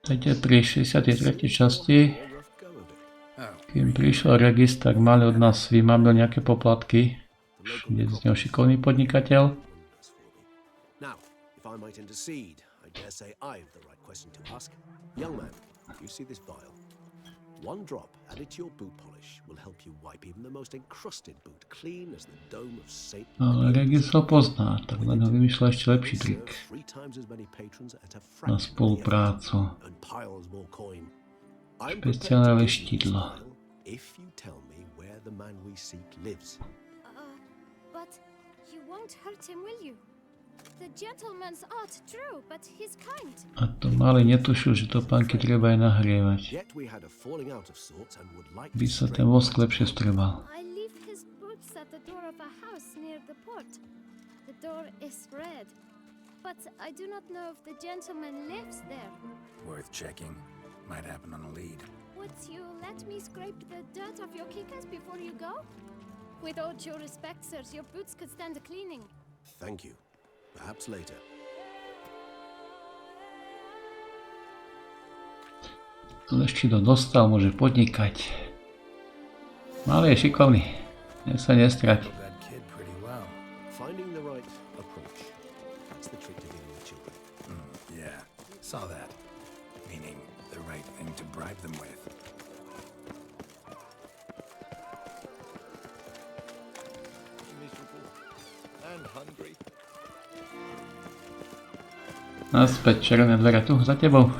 Teď pri 63. časti, kým prišiel Regis, tak mali od nás vymámil nejaké poplatky. Je z neho šikovný podnikateľ. Now, if I might intercede, I dare say I've the right question to ask. Young man, you see this vial? One drop added to your boot polish will help you wipe even the most encrusted boot clean as the dome of Saint. Ale Regis ho pozná, tak len ho vymýšľa ešte lepší trik na spoluprácu. Špeciálne leštidlo. If you tell me where the man we seek lives. But you won't hurt him, will you? The gentleman's art true, but he's kind. A to malý netušil, že to pánky treba aj nahrievať. By sa ten vosk lepšie vstrebal. I leave his boots at the door of a house near the port. The door is red, but I do not know if the gentleman lives there. Worth checking. Might happen on a lead. Would you let me scrape the dirt off your kickers before you go? With all due respect, sirs, your boots could stand a cleaning. Thank you. Perhaps later. Leštidlo dostal, môže podnikať. Malý je šikovný. Nech sa nestrať. Finding the right approach. That's the trick to dealing with children. Yeah, saw that. Meaning the right thing to bribe them with. Miserable and hungry. Naspäť červené dvere tu, za tebou.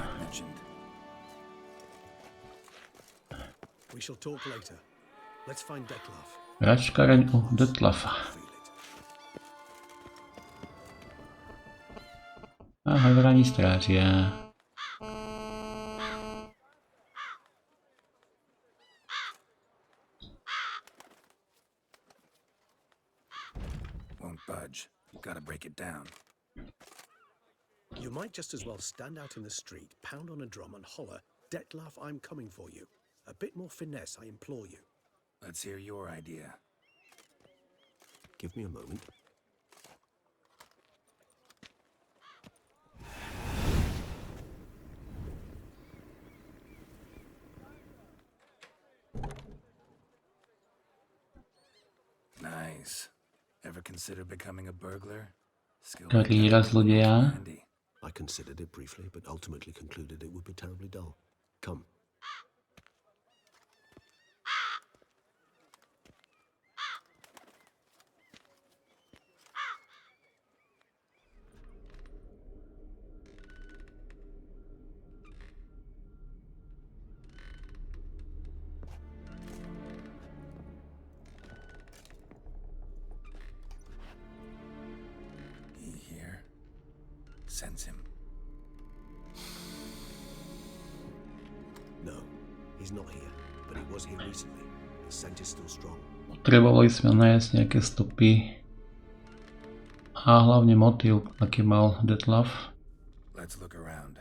We shall talk later. Let's find Detlaf. Račkareň u Detlafa. Ahoj, vraní strážia. Won't budge. Gotta break it down. You might just as well stand out in the street, pound on a drum and holler, Detlaf, I'm coming for you. A bit more finesse, I implore you. Let's hear your idea. Give me a moment. Nice. Ever consider becoming a burglar? Kariéra zlodeja. I considered it briefly, but ultimately concluded it would be terribly dull. Come. Sense him. No, he's not here, but he was here recently. The scent is still strong. Potrebovali sme nájsť nejaké stopy a hlavne motív, aký mal Detlaf. Let's look around.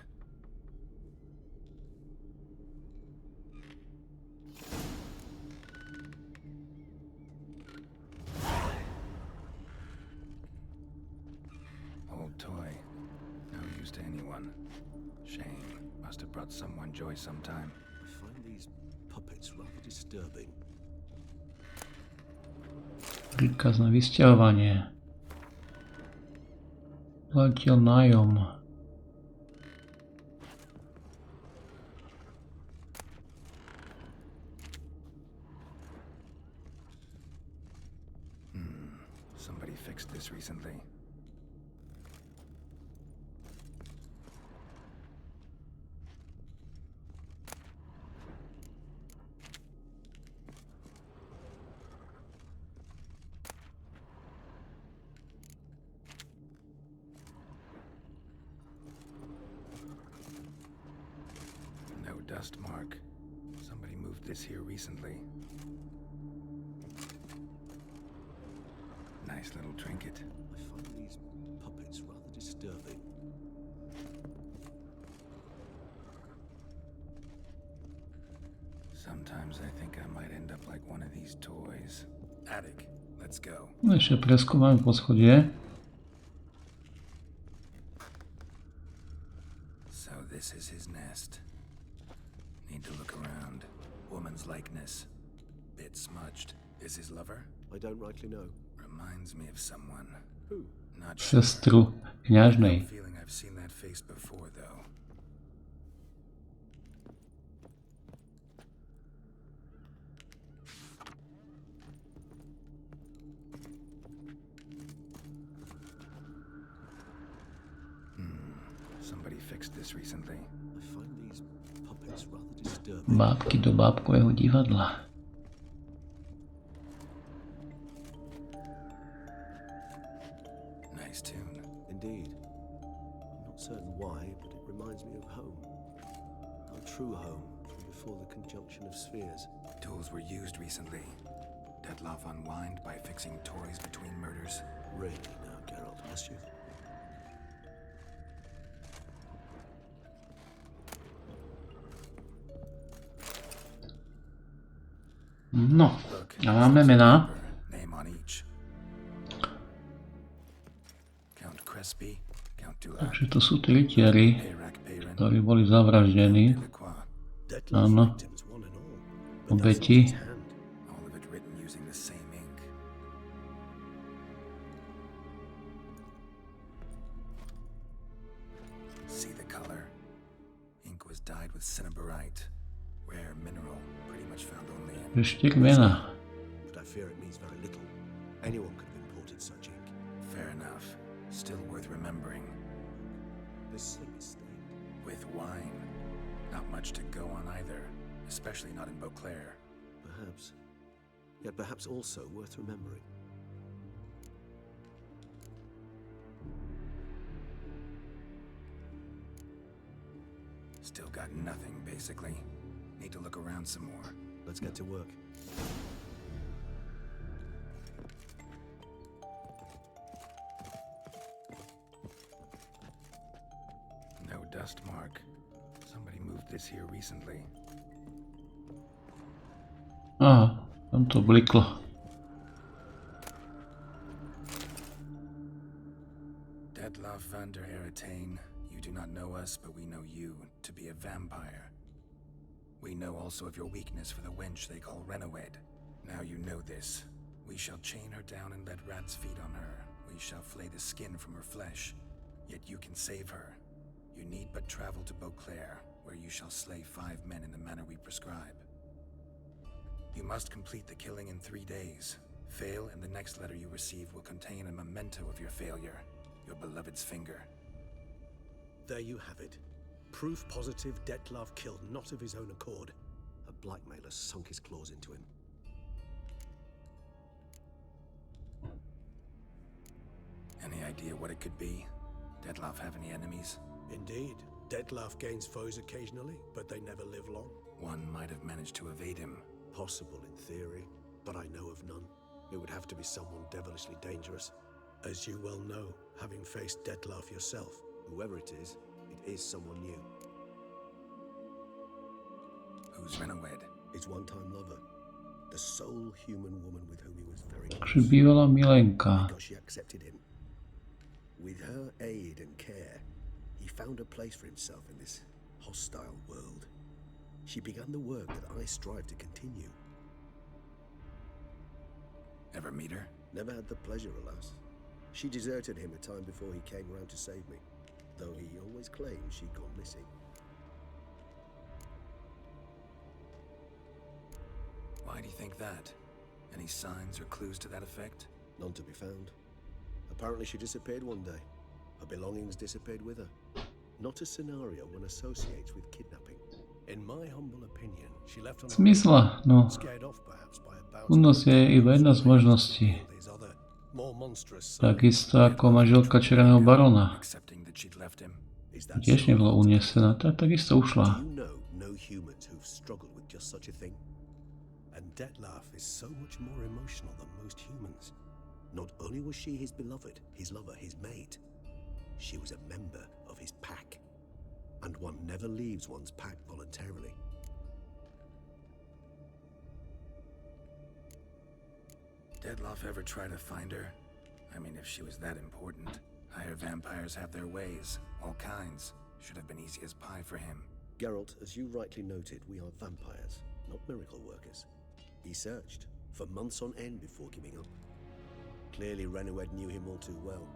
Old toy. No use to anyone. Shame. Must have brought someone joy sometime. I find these puppets rather disturbing. Príkaz na vysťahovanie. Platil nájom. Somebody fixed this recently. Dust mark. Somebody moved this here recently. Nice little trinket. I find these puppets rather disturbing. Sometimes I think I might end up like one of these toys. Attic, let's go. Ešte preskúmame poschodie. So this is his nest. Need to look around. Woman's likeness. Bit smudged. Is his lover? I don't rightly know. Reminds me of someone. Who? Not sure. Sestru kňažnej. Feeling I've seen that face before, though. Somebody fixed this recently. I find these puppets rather disturbing. Bábky do bábkového divadla. Nice tune. Indeed. I'm not certain why, but it reminds me of home. Our true home from before the conjunction of spheres. Tools were used recently. Detlaf unwind by fixing toys between murders. Really now, Geralt, has you? No, a máme mená. Name on each. Count Crespi, Count Dula, Takže to sú tí rytieri, ktorí boli zavraždení. Áno, Victims, one and all. obeti. all of it written using the same ink. See the color? Ink was dyed with cinnabarite, rare mineral, pretty much found only in. Štyri mená. But I fear it means very little. Anyone could have imported such ink. Fair enough. Still worth remembering. This thing is stained. With wine. Not much to go on either, especially not in Beauclair. Perhaps. Yet perhaps also worth remembering. Still got nothing, basically. Need to look around some more. Let's get to work. No dust mark. Somebody moved this here recently. Aha, tam to bliklo. Detlaf van der Eretain, you do not know us, but we know you to be a vampire. We know also of your weakness for the wench they call Renowed. Now you know this. We shall chain her down and let rats feed on her. We shall flay the skin from her flesh. Yet you can save her. You need but travel to Beauclair, where you shall slay 5 men in the manner we prescribe. You must complete the killing in 3 days. Fail, and the next letter you receive will contain a memento of your failure. Your beloved's finger. There you have it. Proof positive Detlaf killed not of his own accord. A blackmailer sunk his claws into him. Any idea what it could be? Detlaf have any enemies? Indeed, Detlaf gains foes occasionally, but they never live long. One might have managed to evade him. Possible in theory, but I know of none. It would have to be someone devilishly dangerous. As you well know, having faced Detlaf yourself, whoever it is someone new. Who's Renowed? His one-time lover. The sole human woman with whom he was very Takže bývalá milenka. because she accepted him. With her aid and care, he found a place for himself in this hostile world. She began the work that I strive to continue. Ever meet her? Never had the pleasure, alas. She deserted him a time before he came round to save me, though he always claimed she'd gone missing. Why do you think that? Any signs or clues to that effect? None to be found. Apparently she disappeared one day. Her belongings disappeared with her. Not a scenario one associates with kidnapping. In my humble opinion, she left on her Smysla, no. scared off perhaps by a bout Únos je iba jedna z možností. these other, more monstrous Takisto ako manželka Černého barona. Accepting that she'd left him. Is that Tiež so? nebola unesená, tak takisto ušla. Do you know no humans who've struggled with just such a thing? And Detlaf is so much more emotional than most humans. Not only was she his beloved, his lover, his mate, she was a member of his pack. And one never leaves one's pack voluntarily. Detlaf ever try to find her? I mean, if she was that important. Higher vampires have their ways, all kinds. Should have been easy as pie for him. Geralt, as you rightly noted, we are vampires, not miracle workers. He searched for months on end before giving up. Clearly, Renowed knew him all too well.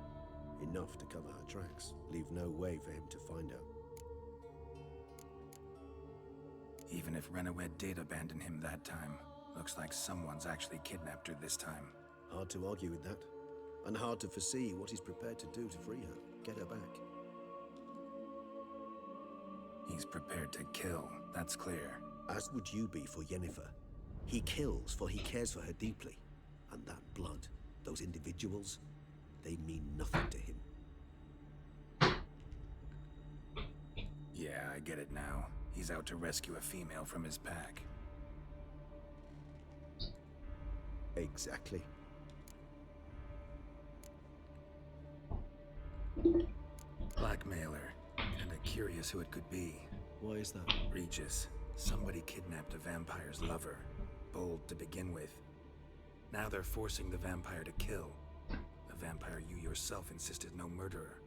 Enough to cover her tracks, leave no way for him to find her. Even if Renowed did abandon him that time, looks like someone's actually kidnapped her this time. Hard to argue with that, and hard to foresee what he's prepared to do to free her, get her back. He's prepared to kill, that's clear. As would you be for Yennefer. He kills for he cares for her deeply. And that blood, those individuals, they mean nothing to him. Yeah, I get it now. He's out to rescue a female from his pack. Exactly. Blackmailer. Kinda curious who it could be. Why is that? Regis. Somebody kidnapped a vampire's lover. Bold to begin with. Now they're forcing the vampire to kill. A vampire you yourself insisted no murderer.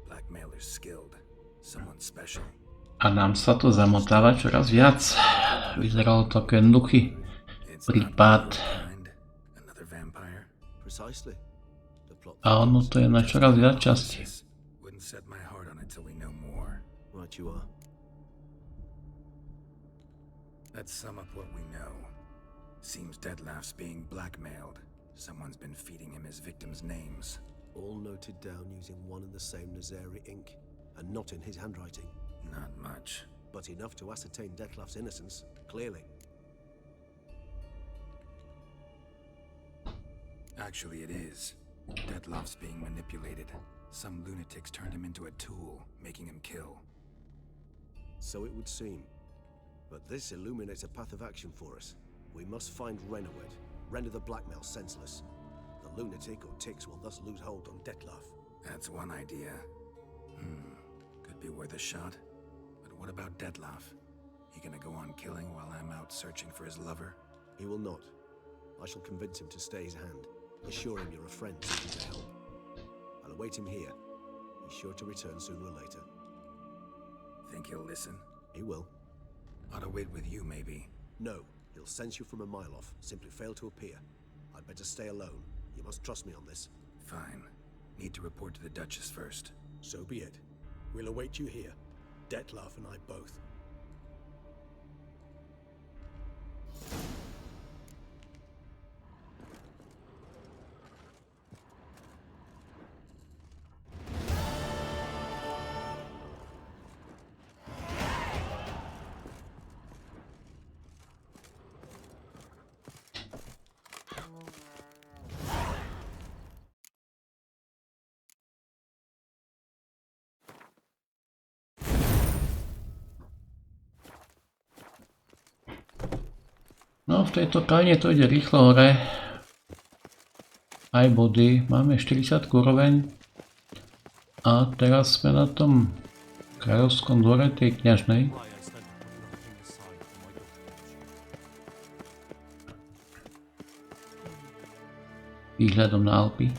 Blackmailer's skilled. Someone special. A nám sa to zamotáva čoraz viac. Vyzeralo to ako jednoduchý prípad. Another vampire. Precisely. The plot. A ono to je na čoraz viac časti. Wouldn't set my heart on it till we know more. Right you are. Let's sum up what we know. Seems Detlaf's being blackmailed. Someone's been feeding him his victims' names. All noted down using one and the same Nazari ink, and not in his handwriting. Not much. But enough to ascertain Detlaf's innocence, clearly. Actually, it is. Detlaf's being manipulated. Some lunatics turned him into a tool, making him kill. So it would seem. But this illuminates a path of action for us. We must find Renowed, render the blackmail senseless. The lunatic or ticks will thus lose hold on Detlaf. That's one idea. Could be worth a shot. But what about Detlaf? He gonna go on killing while I'm out searching for his lover? He will not. I shall convince him to stay his hand. Assure him you're a friend seeking to help. I'll await him here. He's sure to return sooner or later. Think he'll listen? He will. Ought to wait with you, maybe. No, he'll sense you from a mile off. Simply fail to appear. I'd better stay alone. You must trust me on this. Fine. Need to report to the Duchess first. So be it. We'll await you here. Detlaf and I both. No v tejto tajne to ide rýchlo hore. Aj body. Máme 40 úroveň. A teraz sme na tom kráľovskom dvore tej kňažnej. Výhľadom na Alpy.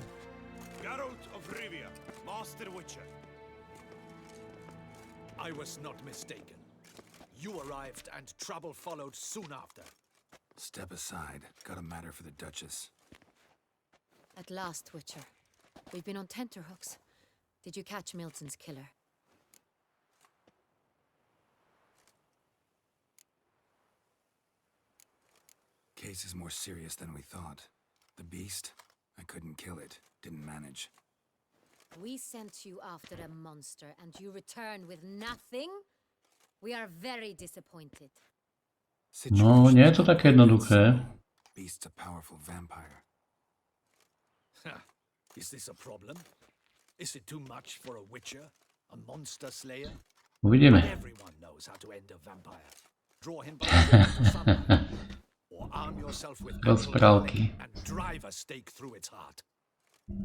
I was not mistaken. You arrived and trouble followed soon after. Step aside. Got a matter for the Duchess. At last, Witcher. We've been on tenterhooks. Did you catch Milton's killer? Case is more serious than we thought. The beast? I couldn't kill it. Didn't manage. We sent you after a monster and you returned with nothing? We are very disappointed. No, nie je to také jednoduché. Beast's a powerful vampire. Is this a problem? Is it too much for a witcher? A monster slayer? Uvidíme. Everyone knows how to end a vampire. Draw him by the sunlight. Or arm yourself with Rozprávky. and drive a stake through its heart.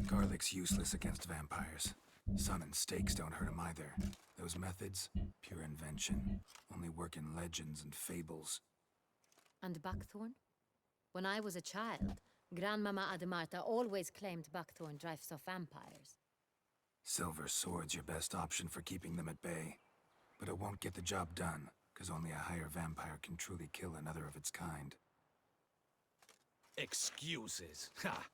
Garlic's useless against vampires. Sun and stakes don't hurt him either. Those methods, pure invention. Only work in legends and fables. And buckthorn? When I was a child, Grandmama Ademarta always claimed buckthorn drives off vampires. Silver sword's your best option for keeping them at bay. but it won't get the job done, because only a higher vampire can truly kill another of its kind. Excuses. Ha!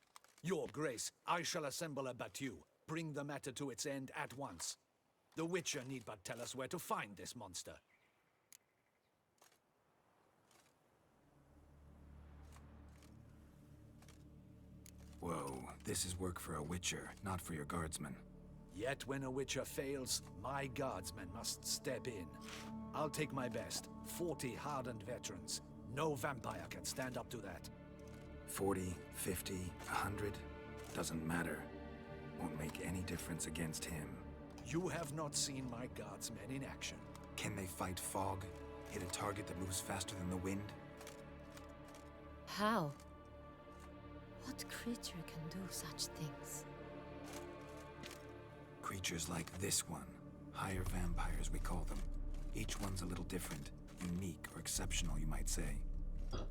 Your Grace, I shall assemble a battue. Bring the matter to its end at once. The Witcher need but tell us where to find this monster. Whoa, this is work for a Witcher, not for your guardsmen. Yet when a Witcher fails, my guardsmen must step in. I'll take my best. 40 hardened veterans. No vampire can stand up to that. 40, 50, 100, doesn't matter. Won't make any difference against him. You have not seen my guardsmen in action. Can they fight fog? Hit a target that moves faster than the wind? How? What creature can do such things? Creatures like this one. Higher vampires, we call them. Each one's a little different. Unique or exceptional, you might say.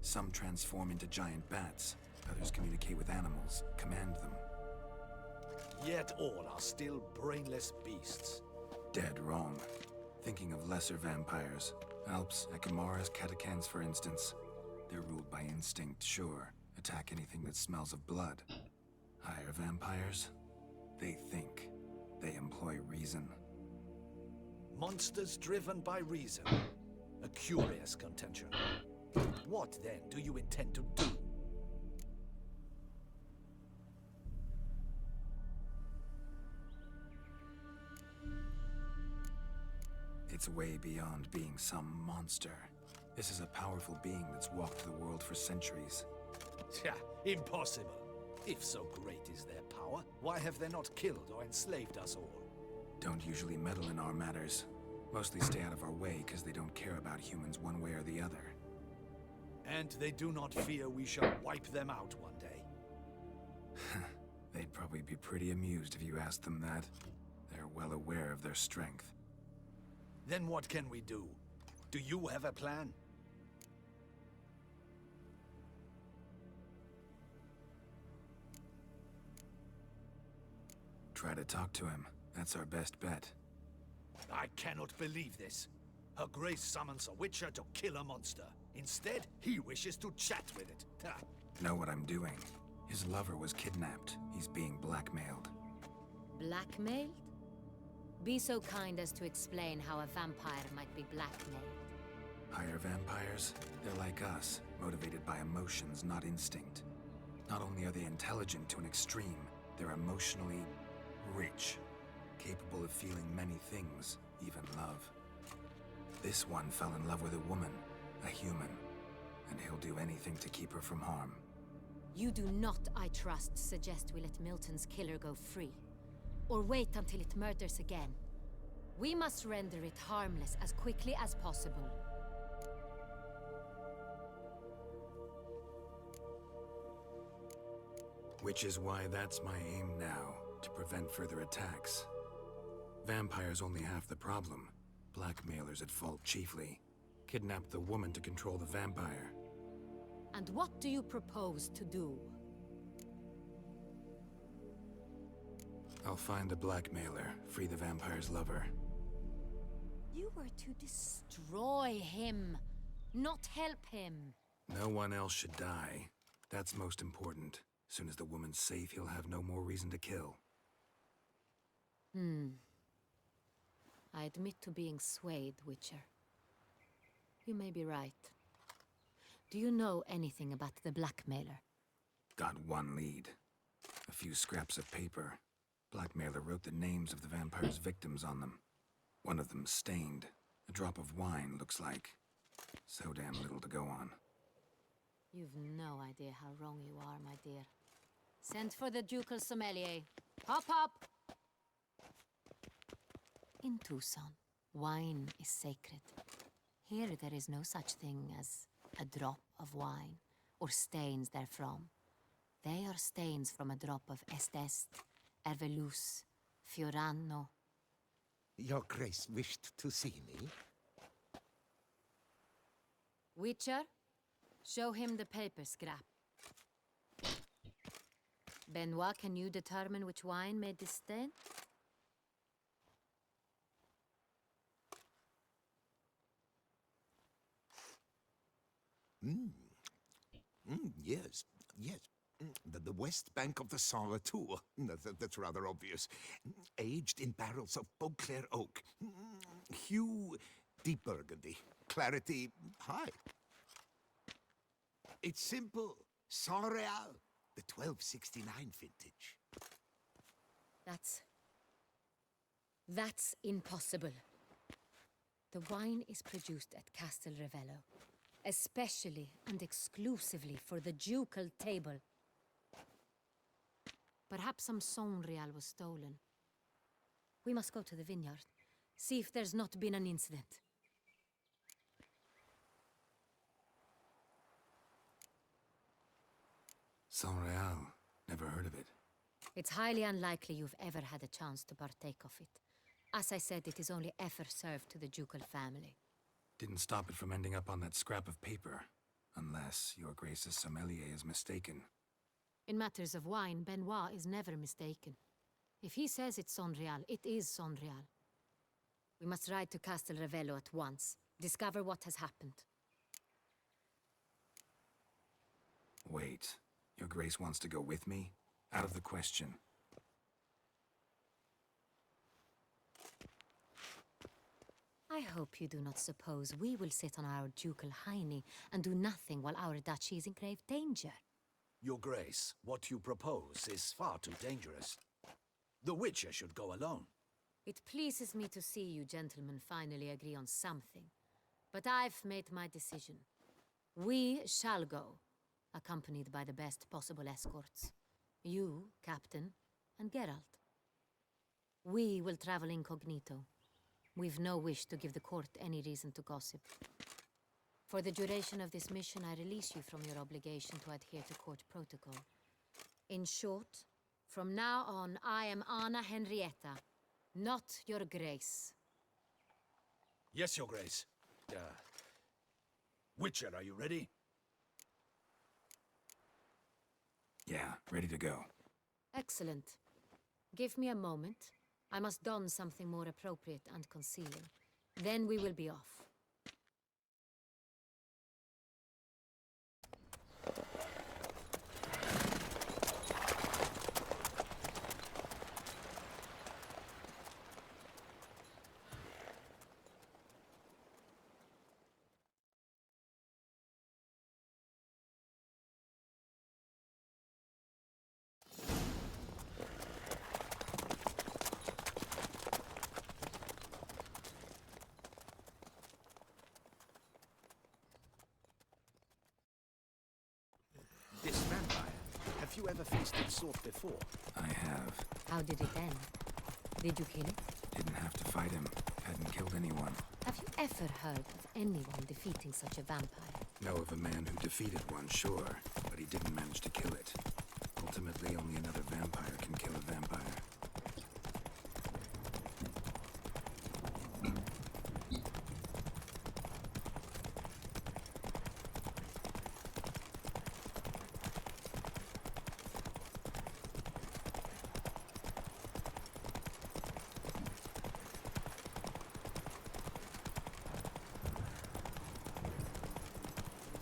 Some transform into giant bats. Others communicate with animals, command them. Yet all are still brainless beasts. Dead wrong. Thinking of lesser vampires. Alps, Ekamaras, Catacans, for instance. They're ruled by instinct, sure. Attack anything that smells of blood. Higher vampires? They think. They employ reason. Monsters driven by reason. A curious contention. What then do you intend to do? It's way beyond being some monster. This is a powerful being that's walked the world for centuries. Tja, impossible. If so great is their power, why have they not killed or enslaved us all? Don't usually meddle in our matters. Mostly stay out of our way because they don't care about humans one way or the other. And they do not fear we shall wipe them out one day. They'd probably be pretty amused if you asked them that. They're well aware of their strength. Then what can we do? Do you have a plan? Try to talk to him. That's our best bet. I cannot believe this. Her Grace summons a Witcher to kill a monster. Instead, he wishes to chat with it. Ha. Know what I'm doing. His lover was kidnapped. He's being blackmailed. Blackmailed? Be so kind as to explain how a vampire might be blackmailed. Higher vampires? They're like us, motivated by emotions, not instinct. Not only are they intelligent to an extreme, they're emotionally rich, capable of feeling many things, even love. This one fell in love with a woman, a human, and he'll do anything to keep her from harm. You do not, I trust, suggest we let Milton's killer go free. Or wait until it murders again. We must render it harmless as quickly as possible. Which is why that's my aim now, to prevent further attacks. Vampires only half the problem. Blackmailers at fault chiefly. Kidnap the woman to control the vampire. And what do you propose to do? I'll find the blackmailer, free the vampire's lover. You were to destroy him, not help him. No one else should die. That's most important. As soon as the woman's safe, he'll have no more reason to kill. I admit to being swayed, Witcher. You may be right. Do you know anything about the blackmailer? Got one lead. A few scraps of paper. Blackmailer wrote the names of the vampire's victims on them. One of them stained. A drop of wine, looks like. So damn little to go on. You've no idea how wrong you are, my dear. Send for the ducal sommelier. Hop, hop! In Tucson, wine is sacred. Here there is no such thing as a drop of wine, or stains therefrom. They are stains from a drop of Est, Ervelus, Fiorano. Your Grace wished to see me? Witcher, show him the paper scrap. Benoit, can you determine which wine made this stain? Yes, yes. The west bank of the Sarre too. That's rather obvious. Aged in barrels of Beauclair oak. Hue, deep burgundy. Clarity, high. It's simple. Saint-Réal, the 1269 vintage. That's impossible. The wine is produced at Castel Ravello, especially and exclusively for the ducal table. Perhaps some Saint-Réal was stolen. We must go to the vineyard, see if there's not been an incident. Saint-Réal. Never heard of it. It's highly unlikely you've ever had a chance to partake of it. As I said, it is only ever served to the ducal family. Didn't stop it from ending up on that scrap of paper. Unless your Grace's sommelier is mistaken. In matters of wine, Benoit is never mistaken. If he says it's Saint-Réal, it is Saint-Réal. We must ride to Castel Ravello at once. Discover what has happened. Wait. Your Grace wants to go with me? Out of the question. I hope you do not suppose we will sit on our ducal hiney and do nothing while our duchy is in grave danger. Your Grace, what you propose is far too dangerous. The Witcher should go alone. It pleases me to see you gentlemen finally agree on something. But I've made my decision. We shall go, accompanied by the best possible escorts. You, Captain, and Geralt. We will travel incognito. We've no wish to give the court any reason to gossip. For the duration of this mission, I release you from your obligation to adhere to court protocol. In short, from now on, I am Anna Henrietta, not your Grace. Yes, Your Grace. Witcher, are you ready? Yeah, ready to go. Excellent. Give me a moment. I must don something more appropriate and concealing. Then we will be off. This vampire, have you ever faced its sort before? I have. How did it end? Did you kill it? Didn't have to fight him. Hadn't killed anyone. Have you ever heard of anyone defeating such a vampire? Know of a man who defeated one, sure, but he didn't manage to kill it. Ultimately, only another vampire can kill a vampire.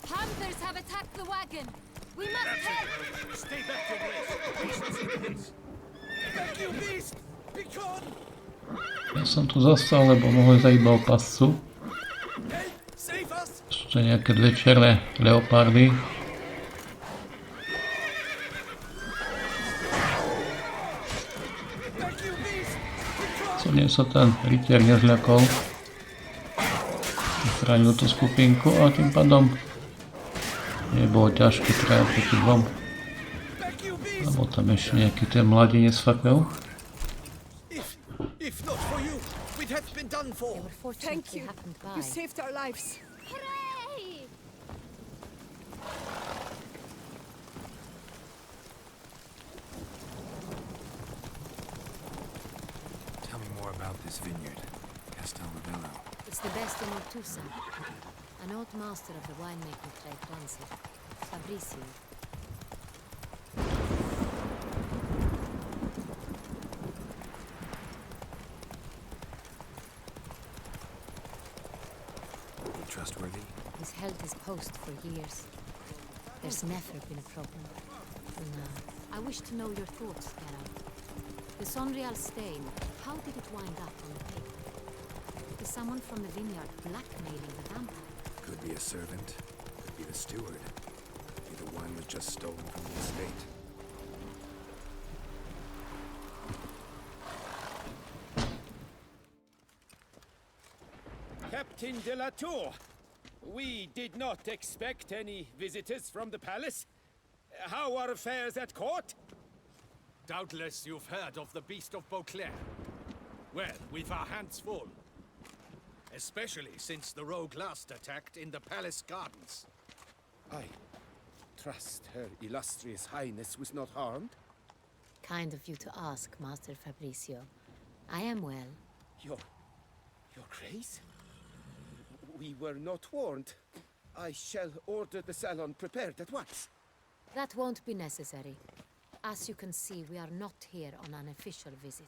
Hunters have attacked the wagon! We must help! Stay back, Your Grace. Patience in the haste. Back, you beast! Be gone! Ja som tu zostal, lebo mohli zajít iba o pascu. Hey, save us! Ešte nejaké dve černé leopardy. Back, you beast! Be gone! Co nie sa ten rytier nezľakol. Zachránil tú skupinku a tým pádom nebolo ťažké trajať proti dvom. Back, you beast! Lebo tam ešte nejaký ten mladinec fakvel. If not for you, we'd have been done for. They were fortunately happened by. You saved our lives. Hooray! Tell me more about this vineyard. Castel Ravello. It's the best in Ortusa. An old master of the winemaking trade runs it. Fabricio. Trustworthy? He's held his post for years. There's never been a problem. No. I wish to know your thoughts, Geralt. The Sonreal stain, how did it wind up on the paper? Is someone from the vineyard blackmailing the vampire? Could be a servant, could be the steward. Either one was just stolen from the estate. Captain de la Tour, we did not expect any visitors from the palace. How are affairs at court? Doubtless you've heard of the Beast of Beauclair. Well, we've our hands full. Especially since the rogue last attacked in the palace gardens. I trust Her Illustrious Highness was not harmed. Kind of you to ask, Master Fabricio. I am well. Your Grace? We were not warned. I shall order the salon prepared at once. That won't be necessary. As you can see, we are not here on an official visit.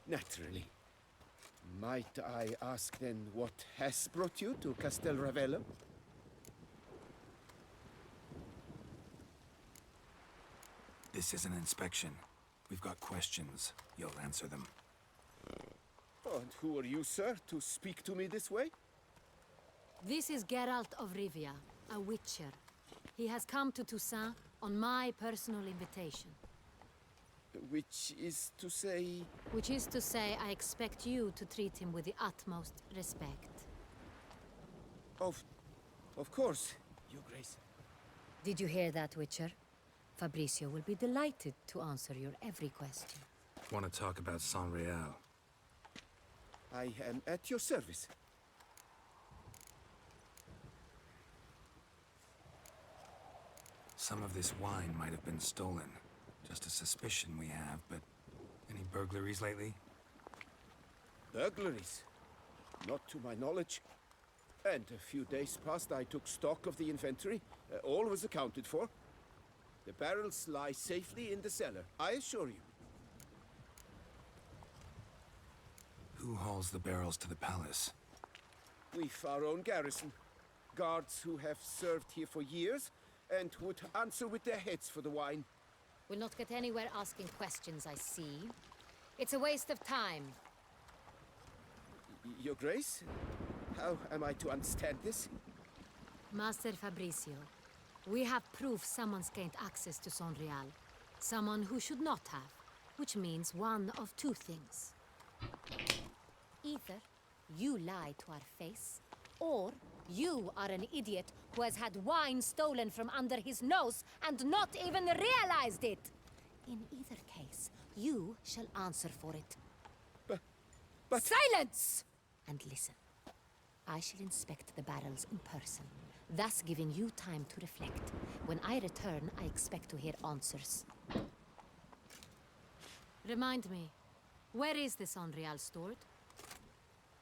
Naturally. Might I ask then what has brought you to Castel Ravello? This is an inspection. We've got questions. You'll answer them. And who are you, sir, to speak to me this way? This is Geralt of Rivia, a witcher. He has come to Toussaint on my personal invitation. Which is to say... Which is to say, I expect you to treat him with the utmost respect. Of course, Your Grace. Did you hear that, Witcher? Fabricio will be delighted to answer your every question. Want to talk about Sonreal? I am at your service. Some of this wine might have been stolen. Just a suspicion we have, but any burglaries lately? Burglaries? Not to my knowledge. And a few days past I took stock of the inventory. All was accounted for. The barrels lie safely in the cellar, I assure you. Who hauls the barrels to the palace? We've our own garrison. Guards who have served here for years and would answer with their heads for the wine. We'll not get anywhere asking questions, I see. It's a waste of time. Your Grace? How am I to understand this? Master Fabricio, we have proof someone's gained access to Sonreal. Someone who should not have, which means one of two things. Either you lie to our face, or you are an idiot who has had wine stolen from under his nose and not even realized it. In either case, you shall answer for it. But... Silence! And listen. I shall inspect the barrels in person, thus giving you time to reflect. When I return, I expect to hear answers. Remind me, where is the Sonreal stored?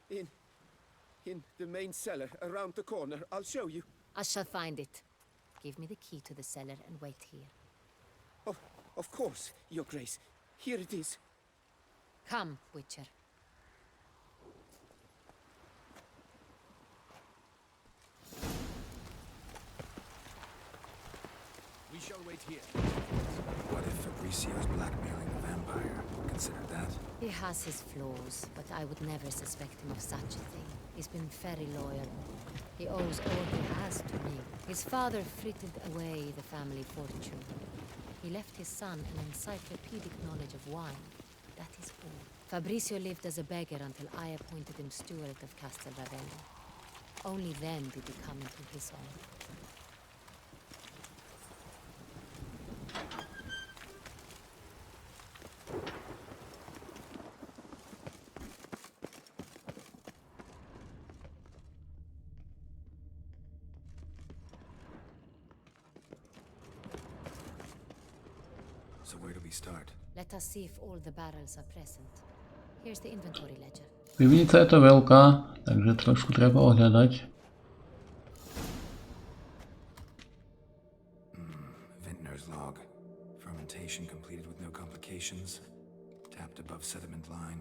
In the main cellar, around the corner. I'll show you. I shall find it. Give me the key to the cellar and wait here. Oh, of course, Your Grace. Here it is. Come, Witcher. We shall wait here. What if Fabricio's blackmailing the vampire? Consider that? He has his flaws, but I would never suspect him of such a thing. He's been very loyal. He owes all he has to me. His father frittered away the family fortune. He left his son an encyclopedic knowledge of wine. That is all. Fabricio lived as a beggar until I appointed him steward of Castel Ravello. Only then did he come into his own. So where do we start? Let us see if all the barrels are present. Here's the inventory ledger. Pivnica je to veľká, takže trošku treba ohľadať. Vintner's log. Fermentation completed with no complications. Tapped above sediment line.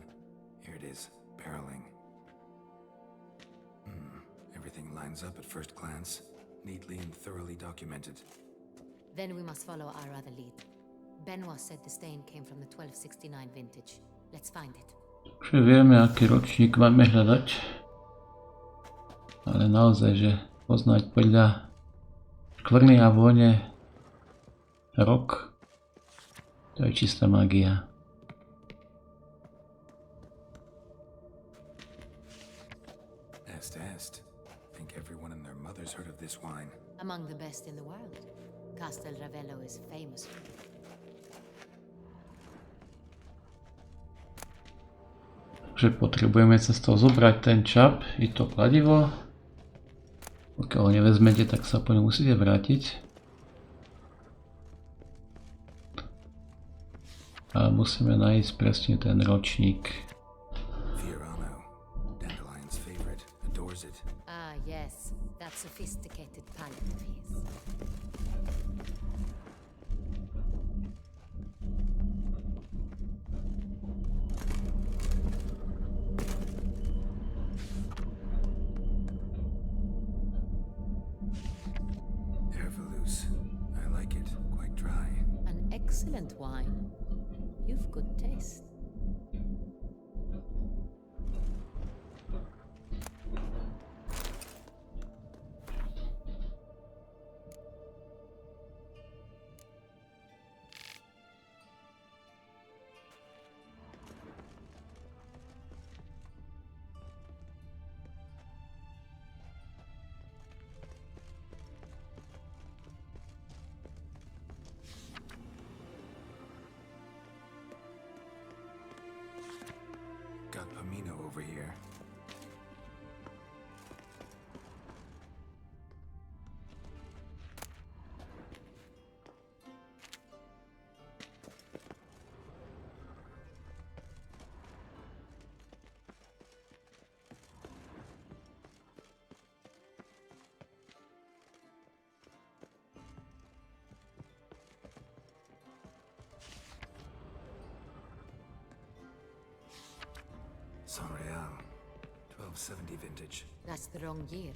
Here it is. Barreling. Everything lines lines up at first glance, neatly and thoroughly documented. Then we must follow our other lead. Benoit said the stain came from the 1269 vintage. Let's find it. Že vieme, aký ročník máme hľadať. Ale naozaj, že poznať podľa škvrny a vône rok, to je čistá magia. Est. Think everyone and their mother's heard of this wine. Among the best in the world. Castel Ravello is famous. Takže potrebujeme sa z toho zobrať ten čap i to kladivo. Pokiaľ ho nevezmete, tak sa po ňu musíte vrátiť. A musíme nájsť presne ten ročník. Ah, yes. That sophisticated palette of his. I like it. Quite dry. An excellent wine. You've good taste. Got Pomino over here. Saint-Réal, 1270 vintage. That's the wrong year.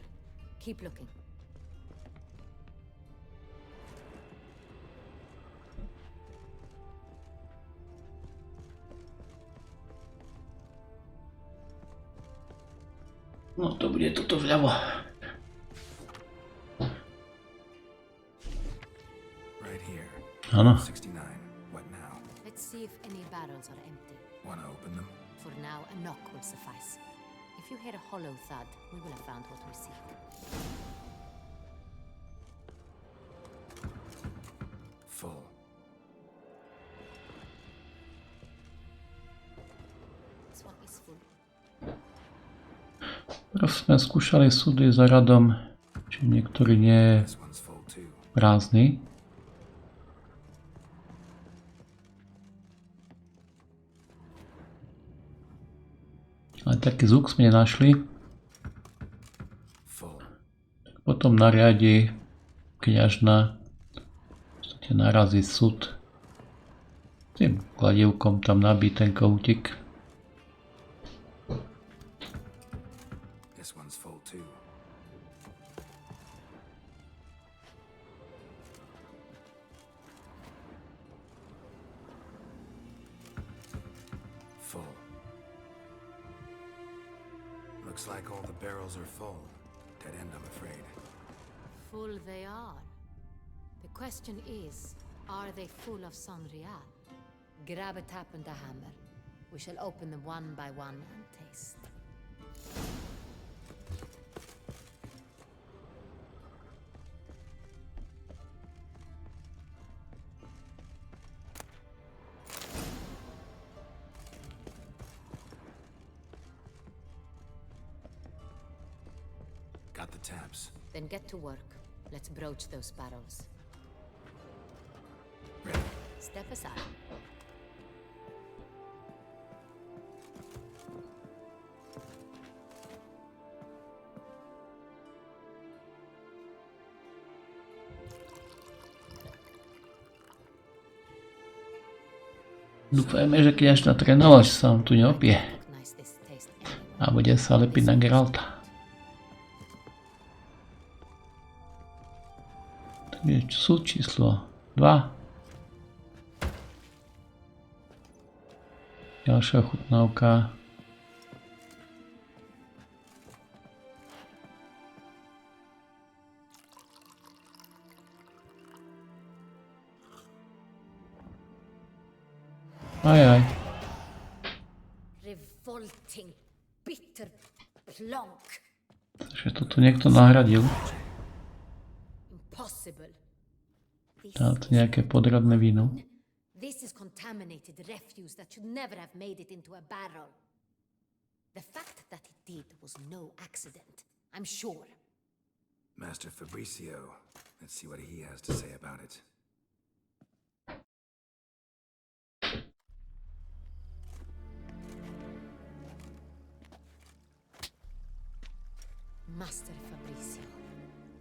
Keep looking. No to bude toto vľavo. Right here. Áno. 69. What now? Let's see if any barrels are empty. Wanna open them? For now, a knock will suffice. If you hear a hollow thud, we will have found what we seek. Full. This one is full. Teraz sme skúšali súdy za radom, či niektorý nie je This one's full too. prázdny. Ale taký zvuk sme nenašli. Full. Potom nariadi kňažna narazí súd tým kladivkom tam nabí ten koutík. This one's full too. Full. Looks like all the barrels are full. Dead end, I'm afraid. Full they are. The question is, are they full of Saint-Réal? Grab a tap and a hammer. We shall open them one by one and taste. Got the taps. Then get to work. Let's broach those barrels. Ready. Step aside. Dúfajme, že kňažná trénovač sa vám tu neopie Recognize this taste anywhere. a bude sa lepiť na Geralta. Je sú číslo 2. Ďalšia chutnávka. Aj. Revolting, bitter plonk. Takže to tu niekto nahradil. Impossible. Táto nejaké podradné víno. This is contaminated refuse that should never have made it into a barrel. The fact that it did was no accident, I'm sure. Master Fabricio. Let's see what he has to say about it. Master Fabricio,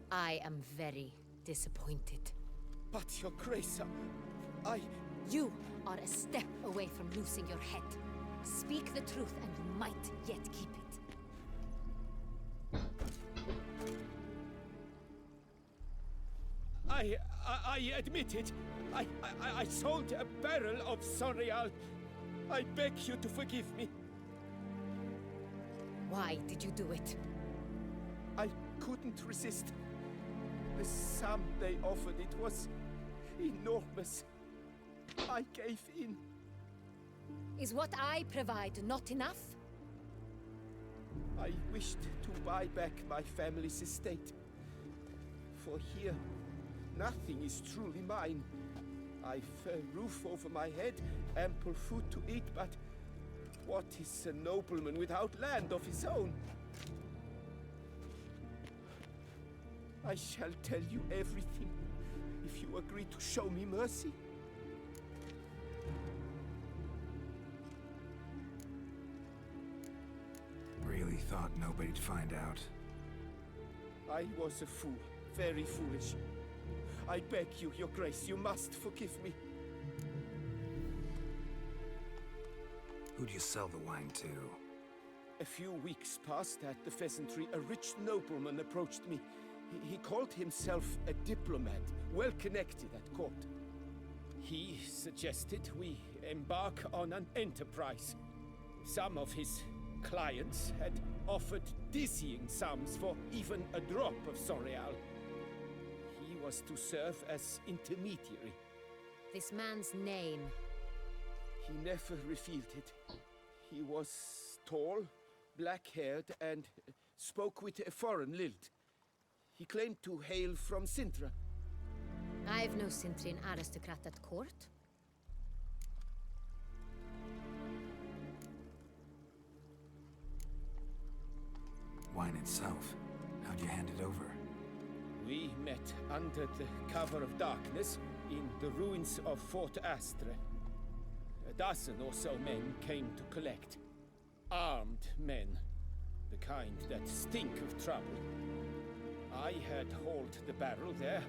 I am very disappointed. But, Your Grace, You are a step away from losing your head. Speak the truth and you might yet keep it. I admit it. I sold a barrel of Sonreal. I beg you to forgive me. Why did you do it? I couldn't resist. The sum they offered, it was enormous. I gave in. Is what I provide not enough? I wished to buy back my family's estate. For here, nothing is truly mine. I've a roof over my head, ample food to eat, but what is a nobleman without land of his own? I shall tell you everything, if you agree to show me mercy. Really thought nobody'd find out. I was a fool, very foolish. I beg you, Your Grace, you must forgive me. Who'd you sell the wine to? A few weeks past at the pheasantry, a rich nobleman approached me. He called himself a diplomat, well connected at court. He suggested we embark on an enterprise. Some of his clients had offered dizzying sums for even a drop of Sonreal. He was to serve as intermediary. This man's name. He never revealed it. He was tall, black-haired, and spoke with a foreign lilt. He claimed to hail from Sintra. I've no Cintrian aristocrat at court. Wine itself. How'd you hand it over? We met under the cover of darkness in the ruins of Fort Astre. A dozen or so men came to collect. Armed men. The kind that stink of trouble. I had hauled the barrel there.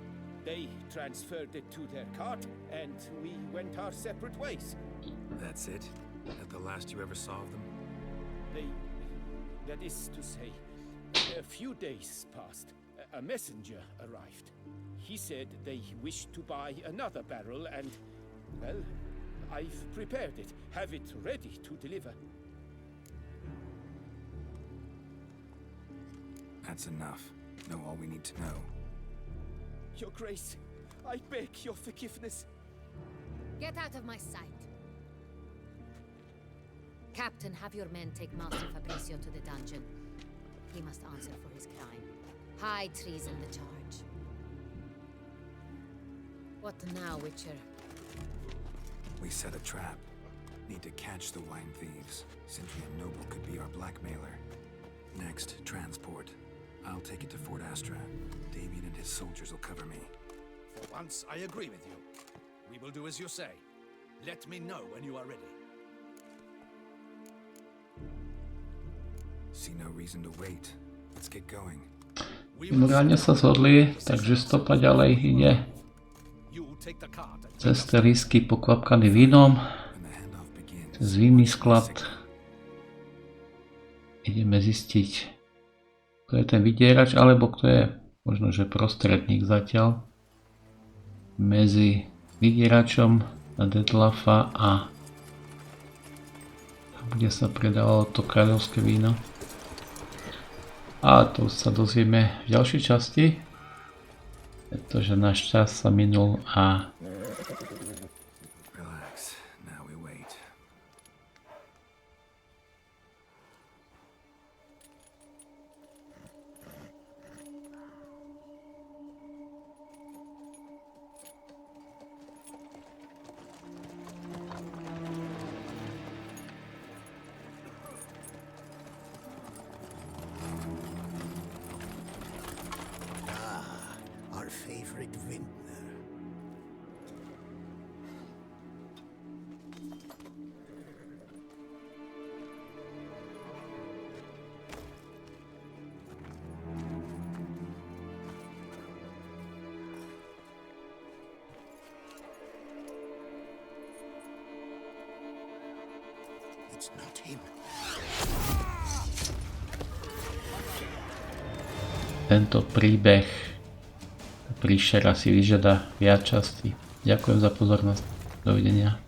They transferred it to their cart, and we went our separate ways. That's it? That the last you ever saw of them? That is to say, a few days passed. A messenger arrived. He said they wished to buy another barrel and, well, I've prepared it. Have it ready to deliver. That's enough. Know all we need to know. Your Grace, I beg your forgiveness. Get out of my sight. Captain, have your men take Master Fabricio to the dungeon. He must answer for his crime. High treason the charge. What now, Witcher? We set a trap. Need to catch the wine thieves. Cintrian Noble could be our blackmailer. Next, transport. I'll take it to Fort Astra. Damien and his soldiers will cover me. For once, I agree with you. We will do as you say. Let me know when you are ready. See no reason to wait. Let's get going. Mimoriadne sa zhodli, takže stopa ďalej ide cez risky pokvapkaný vínom, cez vinný sklad. Ideme zistiť, kto je ten vydierač, alebo kto je možno, že prostredník zatiaľ. medzi vydieračom a Detlafa a kde sa predávalo to kráľovské víno. A to sa dozvieme v ďalšej časti, pretože náš čas sa minul a Relax. Now we wait. Our favorite vintner. It's not him. tento príbeh Prišli si vyžiada viac častí. Ďakujem za pozornosť. Dovidenia.